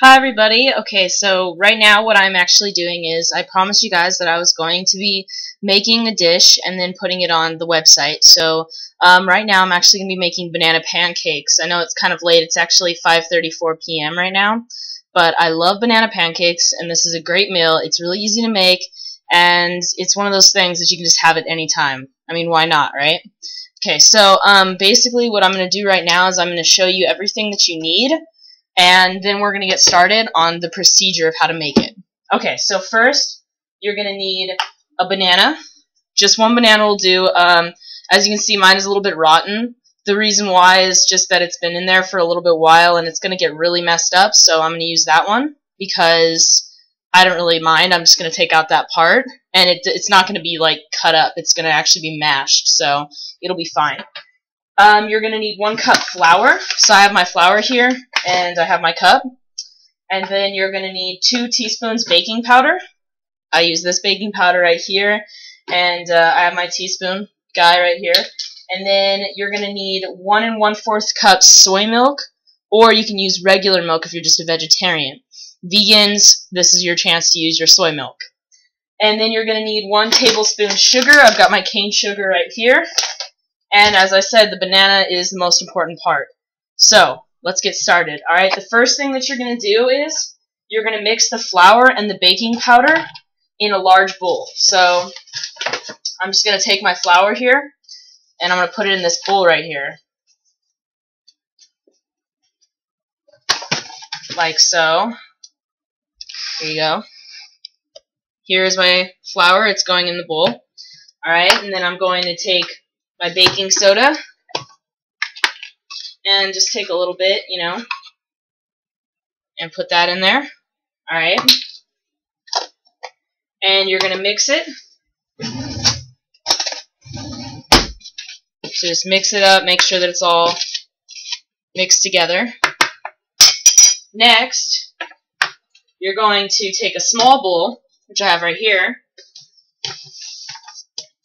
Hi everybody. Okay, so right now what I'm actually doing is I promised you guys that I was going to be making a dish and then putting it on the website. So right now I'm actually going to be making banana pancakes. I know it's kind of late. It's actually 5:34 p.m. right now, but I love banana pancakes and this is a great meal. It's really easy to make and it's one of those things that you can just have at any time. I mean, why not, right? Okay, so basically what I'm going to do right now is I'm going to show you everything that you need, and then we're going to get started on the procedure of how to make it. Okay, so first you're going to need a banana. Just one banana will do. As you can see, mine is a little bit rotten. The reason why is just that it's been in there for a little bit while and it's going to get really messed up, so I'm going to use that one because I don't really mind. I'm just going to take out that part, and it's not going to be like cut up. It's going to actually be mashed, so it'll be fine. You're going to need 1 cup flour. So I have my flour here, and I have my cup. And then you're going to need 2 teaspoons baking powder. I use this baking powder right here, and I have my teaspoon guy right here. And then you're going to need 1 1/4 cups soy milk, or you can use regular milk if you're just a vegetarian. Vegans, this is your chance to use your soy milk. And then you're going to need 1 tablespoon sugar. I've got my cane sugar right here. And as I said, the banana is the most important part. So let's get started. Alright, the first thing that you're going to do is you're going to mix the flour and the baking powder in a large bowl. So I'm just going to take my flour here and I'm going to put it in this bowl right here. Like so. Here you go. Here's my flour. It's going in the bowl. Alright, and then I'm going to take my baking soda and just take a little bit, and put that in there. Alright. And you're going to mix it. So just mix it up, make sure that it's all mixed together. Next, you're going to take a small bowl, which I have right here,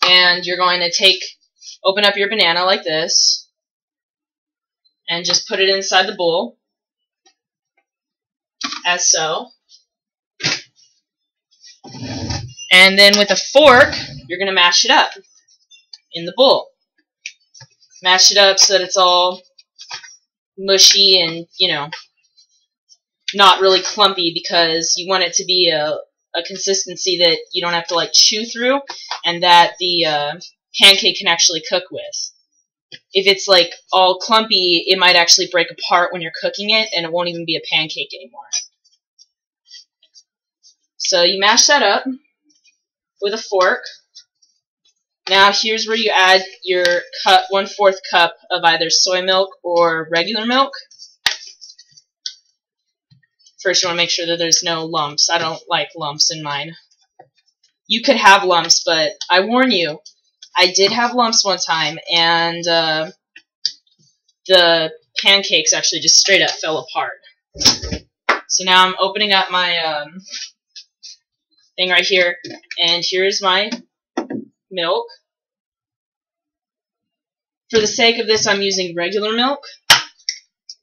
and you're going to open up your banana like this, and just put it inside the bowl, as so. And then with a fork, you're going to mash it up in the bowl. Mash it up so that it's all mushy and, not really clumpy, because you want it to be a consistency that you don't have to like chew through and that the pancake can actually cook with. If it's like all clumpy, it might actually break apart when you're cooking it and it won't even be a pancake anymore. So you mash that up with a fork. Now here's where you add your 1/4 cup of either soy milk or regular milk. First you want to make sure that there's no lumps. I don't like lumps in mine. You could have lumps, but I warn you, I did have lumps one time, and the pancakes actually just straight up fell apart. So now I'm opening up my thing right here, and here's my milk. For the sake of this, I'm using regular milk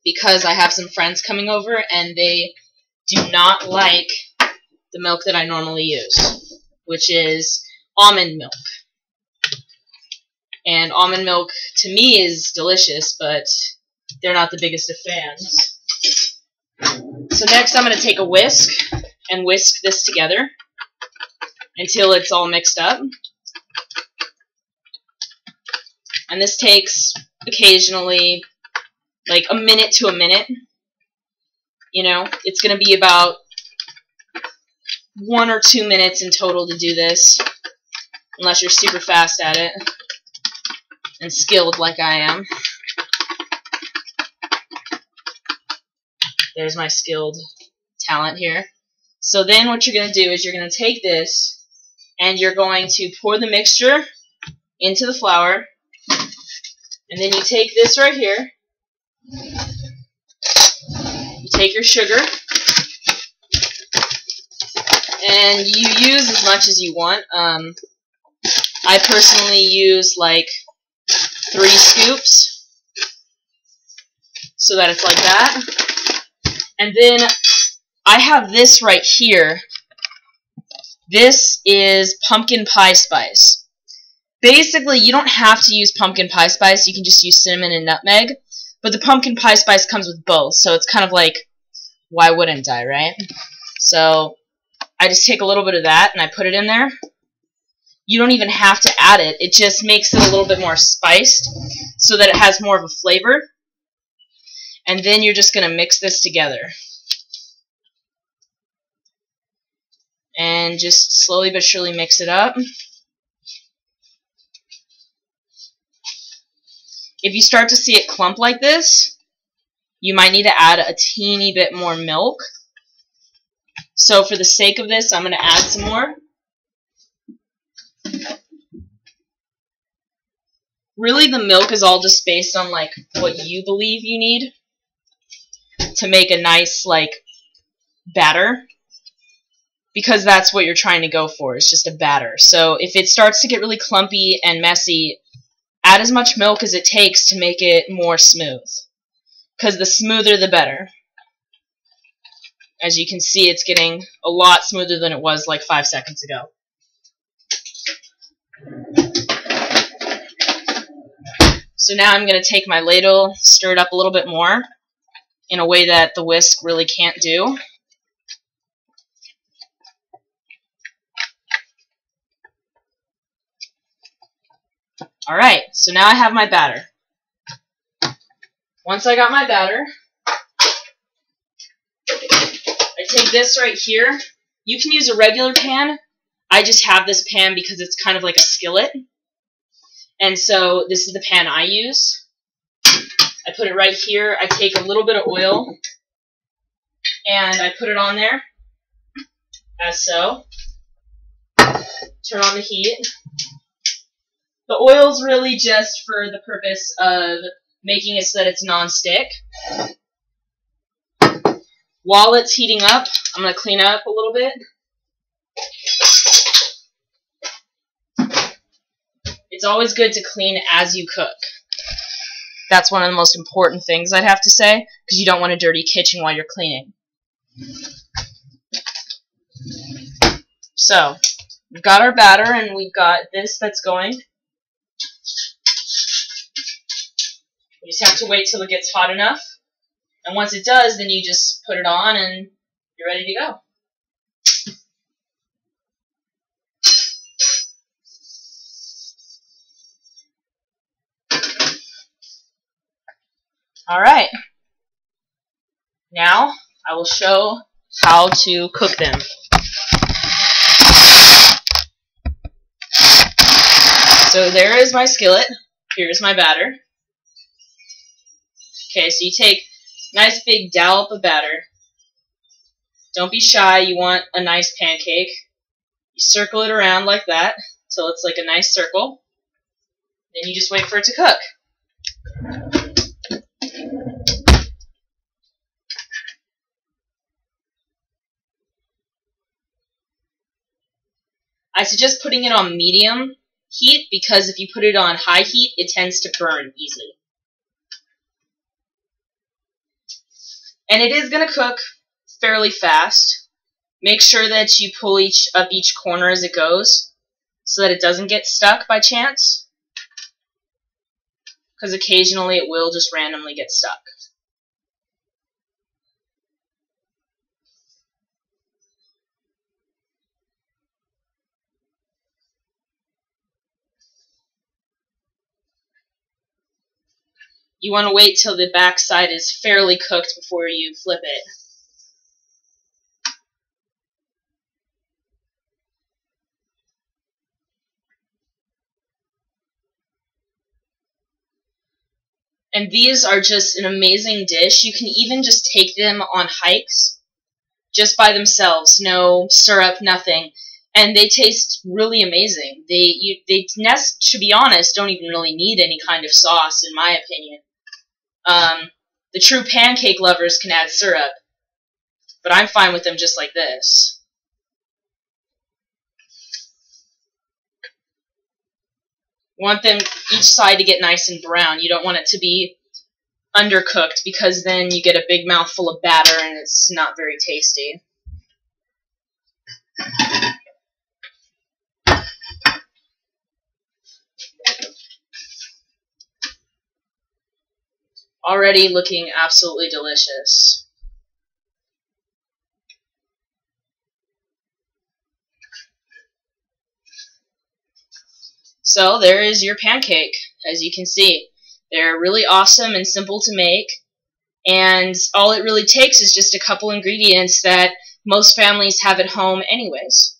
because I have some friends coming over and they do not like the milk that I normally use, which is almond milk. And almond milk to me is delicious, but they're not the biggest of fans. So next I'm going to take a whisk and whisk this together until it's all mixed up. And this takes occasionally like a minute to a minute. It's going to be about 1 or 2 minutes in total to do this, unless you're super fast at it and skilled like I am. There's my skilled talent here. So then what you're going to do is you're going to take this and you're going to pour the mixture into the flour, and then you take this right here, you take your sugar, and you use as much as you want. I personally use like 3 scoops so that it's like that. And then I have this right here. This is pumpkin pie spice. Basically, you don't have to use pumpkin pie spice. You can just use cinnamon and nutmeg. But the pumpkin pie spice comes with both, so it's kind of like, why wouldn't I, right? So I just take a little bit of that and I put it in there. You don't even have to add it. It just makes it a little bit more spiced so that it has more of a flavor. And then you're just going to mix this together. And just slowly but surely mix it up. If you start to see it clump like this, you might need to add a teeny bit more milk. So for the sake of this, I'm going to add some more. Really, the milk is all just based on like what you believe you need to make a nice like batter, because that's what you're trying to go for. It's just a batter. So if it starts to get really clumpy and messy, add as much milk as it takes to make it more smooth, because the smoother the better. As you can see, it's getting a lot smoother than it was like 5 seconds ago. So now I'm going to take my ladle, stir it up a little bit more in a way that the whisk really can't do. Alright, so now I have my batter. Once I got my batter, I take this right here. You can use a regular pan. I just have this pan because it's kind of like a skillet. And so this is the pan I use. I put it right here. I take a little bit of oil and I put it on there, as so. Turn on the heat. The oil's really just for the purpose of making it so that it's non-stick. While it's heating up, I'm going to clean up a little bit. It's always good to clean as you cook. That's one of the most important things I'd have to say, because you don't want a dirty kitchen while you're cleaning. So, we've got our batter and we've got this that's going. You just have to wait till it gets hot enough. And once it does, then you just put it on and you're ready to go. Alright. Now, I will show how to cook them. So there is my skillet. Here's my batter. Okay, so you take a nice big dollop of batter. Don't be shy, you want a nice pancake. You circle it around like that until it's like a nice circle. Then you just wait for it to cook. I suggest putting it on medium heat because if you put it on high heat, it tends to burn easily. And it is going to cook fairly fast. Make sure that you pull up each corner as it goes so that it doesn't get stuck by chance, because occasionally it will just randomly get stuck. You want to wait till the back side is fairly cooked before you flip it. And these are just an amazing dish. You can even just take them on hikes just by themselves. No syrup, nothing. And they taste really amazing. They, to be honest, don't even really need any kind of sauce, in my opinion. The true pancake lovers can add syrup, but I'm fine with them just like this. You want them each side to get nice and brown. You don't want it to be undercooked, because then you get a big mouthful of batter and it's not very tasty. Already looking absolutely delicious. So there is your pancake, as you can see. They're really awesome and simple to make, and all it really takes is just a couple ingredients that most families have at home anyways.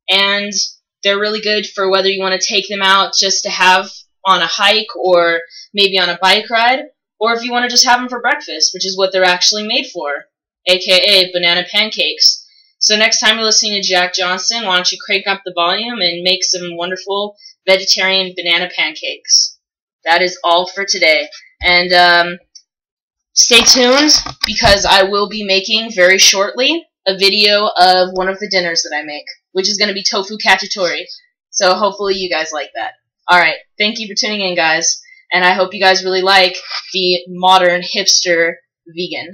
And they're really good for whether you want to take them out just to have on a hike or maybe on a bike ride, or if you want to just have them for breakfast, which is what they're actually made for, aka banana pancakes. So next time you're listening to Jack Johnson, why don't you crank up the volume and make some wonderful vegetarian banana pancakes. That is all for today. And stay tuned, because I will be making very shortly a video of one of the dinners that I make, which is going to be tofu cacciatore. So hopefully you guys like that. Alright, thank you for tuning in, guys. And I hope you guys really like the modern hipster vegan.